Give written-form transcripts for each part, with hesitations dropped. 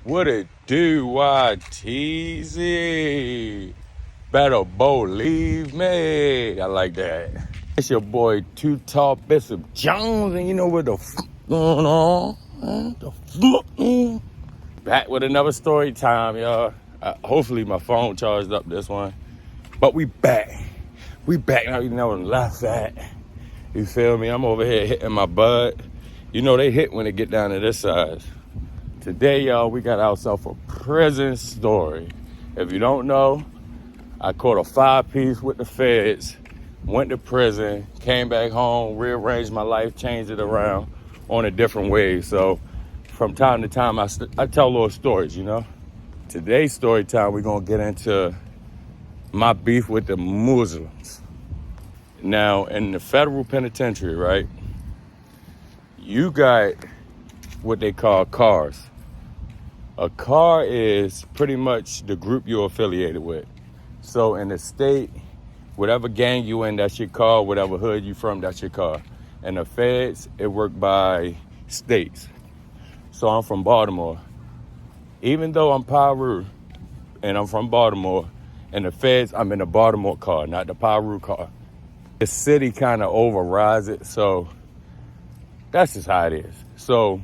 What it do, YTZ? Better believe me. I like that. It's your boy, Too Tall Bishop Jones, and you know what the going on? Back with another story time, y'all. Hopefully my phone charged up this one. But we back. We back now, you know, and laugh at. You feel me? I'm over here hitting my bud. You know they hit when they get down to this size. Today, y'all, we got ourselves a prison story. If you don't know, I caught a 5-piece with the feds, went to prison, came back home, rearranged my life, changed it around on a different way. So from time to time, I tell little stories, you know. Today's story time, we're going to get into my beef with the Muslims. Now, in the federal penitentiary, right, you got what they call cars. A car is pretty much the group you're affiliated with. So in the state, whatever gang you in, that's your car. Whatever hood you from, that's your car. And the feds, it work by states. So I'm from Baltimore. Even though I'm Piru and I'm from Baltimore, and the feds, I'm in the Baltimore car, not the Piru car. The city kind of overrides it, so that's just how it is. So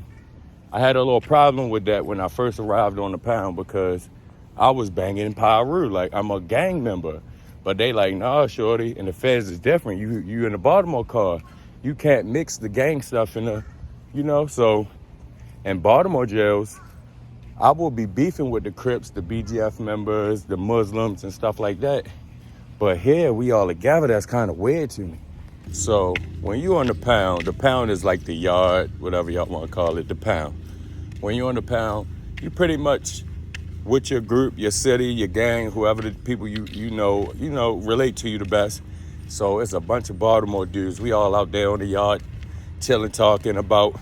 I had a little problem with that when I first arrived on the pound because I was banging Piru like I'm a gang member. But they like, nah, shorty, and the feds is different. You in the Baltimore car. You can't mix the gang stuff in the, you know, so in Baltimore jails, I will be beefing with the Crips, the BGF members, the Muslims and stuff like that. But here we all together, that's kind of weird to me. So when you on the pound is like the yard, whatever y'all want to call it, the pound. When you're on the pound, you pretty much with your group, your city, your gang, whoever the people you know, relate to you the best. So it's a bunch of Baltimore dudes. We all out there on the yard, chilling, talking about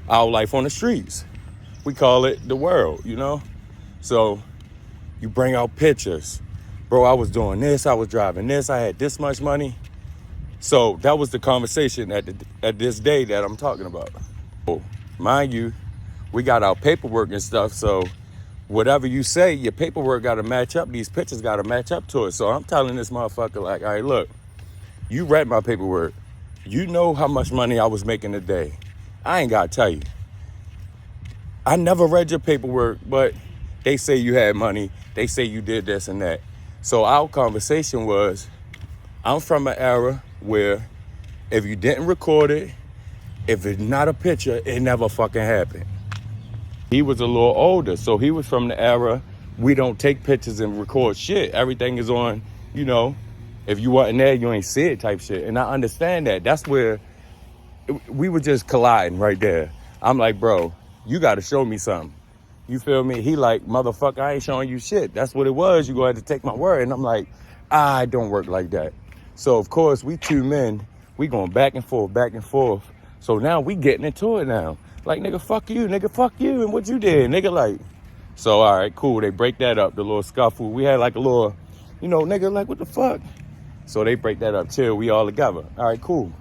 our life on the streets. We call it the world, you know? So you bring out pictures. Bro, I was doing this, I was driving this, I had this much money. So that was the conversation at this day that I'm talking about. So, mind you, we got our paperwork and stuff, so whatever you say, your paperwork got to match up. These pictures got to match up to it. So I'm telling this motherfucker like, all right, look, you read my paperwork. You know how much money I was making a day. I ain't got to tell you. I never read your paperwork, but they say you had money. They say you did this and that. So our conversation was, I'm from an era where if you didn't record it, if it's not a picture, it never fucking happened. He was a little older, so he was from the era, we don't take pictures and record shit. Everything is on, you know, if you wasn't there, you ain't see it type shit. And I understand that. That's where we were just colliding right there. I'm like, bro, you got to show me something. You feel me? He like, motherfucker, I ain't showing you shit. That's what it was. You go ahead to take my word. And I'm like, I don't work like that. So, of course, we two men, we going back and forth, back and forth. So now we getting into it now. Like, nigga, fuck you, and what you did, nigga, like. So, all right, cool. They break that up, the little scuffle. We had like a little, you know, nigga, like, what the fuck? So they break that up, chill, we all together. All right, cool.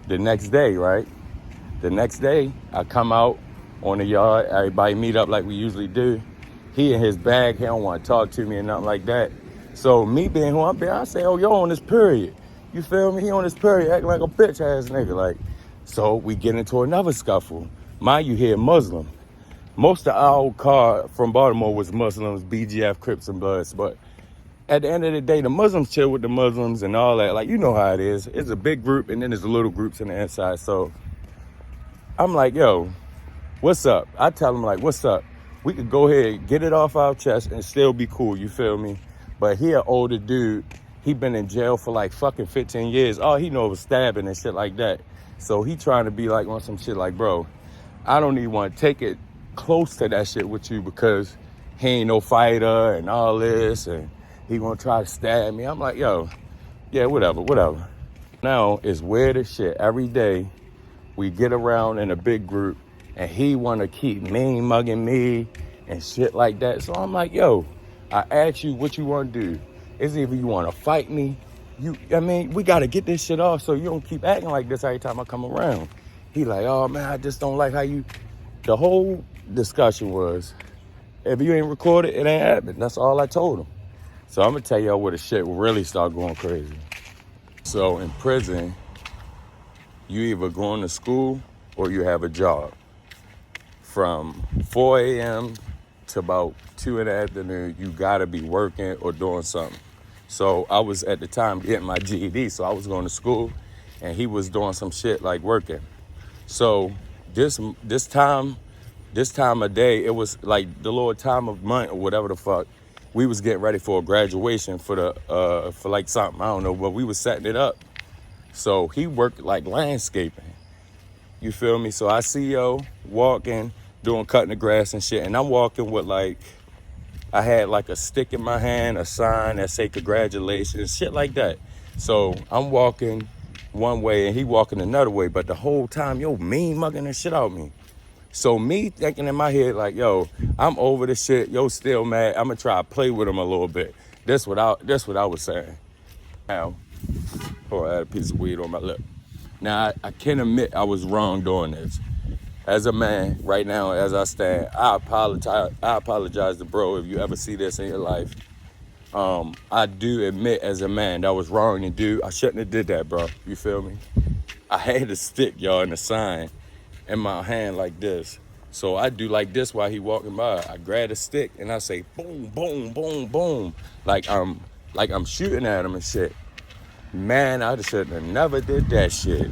The next day, right? The next day, I come out on the yard. Everybody meet up like we usually do. He in his bag. He don't want to talk to me and nothing like that. So me being who I'm being, I say, oh, yo, on this period. You feel me? He on this period acting like a bitch ass nigga. Like, so we get into another scuffle. Mind you, here Muslim. Most of our car from Baltimore was Muslims, BGF, Crips, and Bloods. But at the end of the day, the Muslims chill with the Muslims and all that. Like, you know how it is. It's a big group, and then there's the little groups on the inside. So I'm like, yo, what's up? I tell him, like, what's up? We could go ahead, get it off our chest, and still be cool, you feel me? But he an older dude. He been in jail for like fucking 15 years. All he know was stabbing and shit like that. So he trying to be like on some shit like, bro, I don't even want to take it close to that shit with you because he ain't no fighter and all this, and he gonna try to stab me. I'm like, yo, yeah, whatever. Now, it's weird as shit. Every day, we get around in a big group, and he want to keep mean mugging me and shit like that. So I'm like, yo, I asked you what you want to do. It's either you want to fight me. We got to get this shit off so you don't keep acting like this every time I come around. He like, oh, man, I just don't like how you... The whole discussion was, if you ain't recorded, it ain't happening. That's all I told him. So I'm gonna tell y'all where the shit really start going crazy. So in prison, you either going to school or you have a job. From 4 a.m. to about 2 in the afternoon, you gotta be working or doing something. So I was at the time getting my GED, so I was going to school, and he was doing some shit like working. So this time of day, it was like the little time of month or whatever the fuck. We was getting ready for a graduation for like something, I don't know, but we was setting it up. So he worked like landscaping. You feel me? So I see walking, cutting the grass and shit, and I'm walking with like, I had like a stick in my hand, a sign that say congratulations, shit like that. So I'm walking one way and he walking another way, but the whole time, mean mugging the shit out me. So me thinking in my head like, I'm over the shit, still mad, I'm gonna try to play with him a little bit. That's what I was saying. Now, I had a piece of weed on my lip. Now, I can admit I was wrong doing this. As a man, right now, as I stand, I apologize to bro if you ever see this in your life. I do admit as a man that was wrong to do. I shouldn't have did that, bro. You feel me? I had a stick, y'all, and a sign in my hand like this. So I do like this while he walking by. I grab a stick and I say boom, boom, boom, boom. Like I'm shooting at him and shit. Man, I should have never did that shit.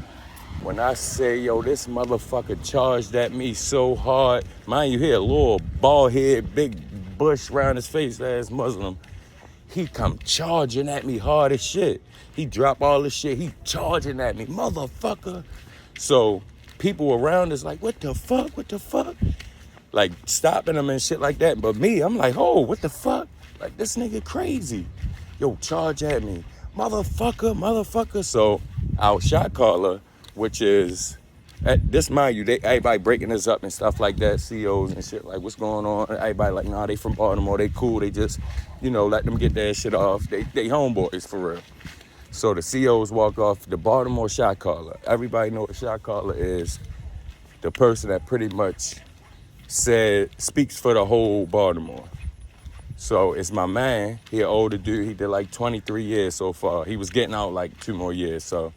When I say, this motherfucker charged at me so hard. Mind you, he a little bald head, big bush around his face, ass Muslim. He come charging at me hard as shit. He drop all this shit. He charging at me, motherfucker. So people around us like, what the fuck? Like stopping him and shit like that. But me, I'm like, oh, what the fuck? Like this nigga crazy. Charge at me, motherfucker. So our shot caller, which is, this mind you, everybody breaking this up and stuff like that, CEOs and shit, like, what's going on? Everybody like, nah, they from Baltimore, they cool, they just, let them get their shit off. They homeboys, for real. So the CEOs walk off, the Baltimore shot caller. Everybody know what a shot caller is. The person that pretty much speaks for the whole Baltimore. So it's my man, he an older dude, he did like 23 years so far. He was getting out like 2 more years, so.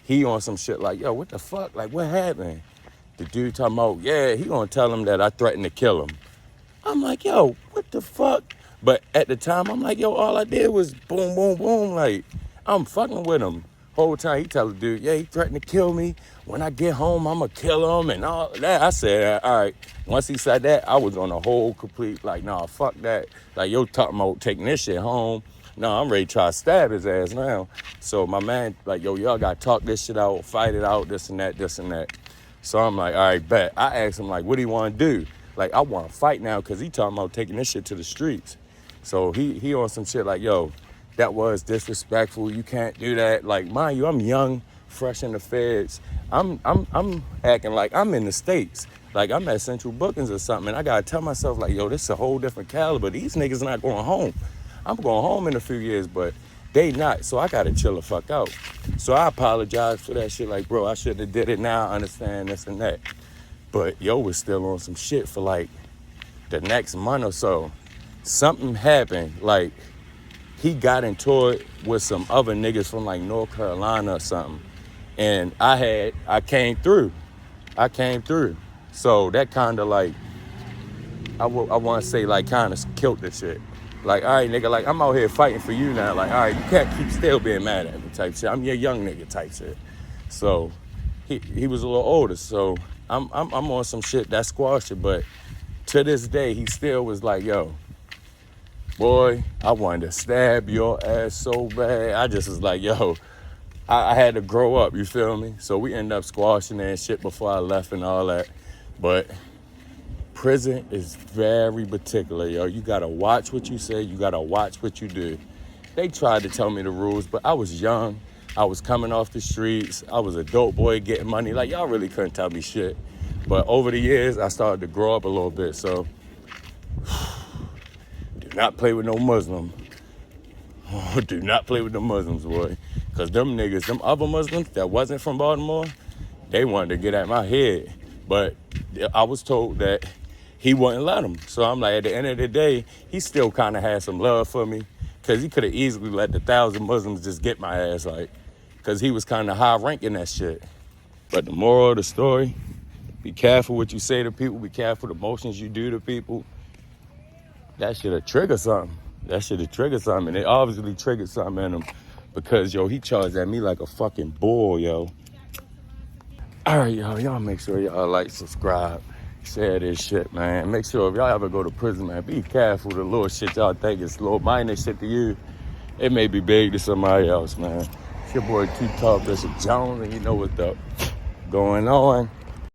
He on some shit like, what the fuck? Like, what happened? The dude talking about, he gonna tell him that I threatened to kill him. I'm like, what the fuck? But at the time, I'm like, all I did was boom, boom, boom. Like, I'm fucking with him. Whole time he tell the dude, he threatened to kill me. When I get home, I'ma kill him and all that. I said, all right. Once he said that, I was on a whole complete, like, nah, fuck that. Like, talking about taking this shit home. No, I'm ready to try to stab his ass now. So my man, like, y'all got to talk this shit out, fight it out, this and that. So I'm like, all right, bet. I asked him, like, what do you want to do? Like, I want to fight now because he talking about taking this shit to the streets. So he on some shit like, that was disrespectful. You can't do that. Like, mind you, I'm young, fresh in the feds. I'm acting like I'm in the States. Like, I'm at Central Bookings or something, and I got to tell myself, like, this is a whole different caliber. These niggas not going home. I'm going home in a few years, but they not, so I gotta chill the fuck out. So I apologize for that shit, like, bro, I shouldn't have did it now, I understand this and that. But was still on some shit for like the next month or so. Something happened, like he got into it with some other niggas from like North Carolina or something. And I came through. So that kind of like, I want to say like kind of killed the shit. Like, all right, nigga, like, I'm out here fighting for you now. Like, all right, you can't keep still being mad at me type shit. I'm your young nigga type shit. So he was a little older. So I'm on some shit that squashed it. But to this day, he still was like, boy, I wanted to stab your ass so bad. I just was like, I had to grow up, you feel me? So we ended up squashing that shit before I left and all that. But prison is very particular, You gotta watch what you say. You gotta watch what you do. They tried to tell me the rules, but I was young. I was coming off the streets. I was a dope boy getting money. Like, y'all really couldn't tell me shit. But over the years, I started to grow up a little bit. So, do not play with no Muslim. Do not play with the Muslims, boy. Because them niggas, them other Muslims that wasn't from Baltimore, they wanted to get at my head. But I was told that he wouldn't let him. So I'm like, at the end of the day, he still kind of had some love for me, because he could have easily let the 1,000 Muslims just get my ass, like, because he was kind of high ranking that shit. But the moral of the story, be careful what you say to people, be careful the motions you do to people. That should have triggered something. And it obviously triggered something in him, because, yo, he charged at me like a fucking bull, yo. All right, y'all make sure y'all like, subscribe, share this shit, man. Make sure if y'all ever go to prison, man, be careful. The little shit y'all think is little minor shit to you, it may be big to somebody else, man. It's your boy Q Talk, Bishop Jones, and you know what's up going on.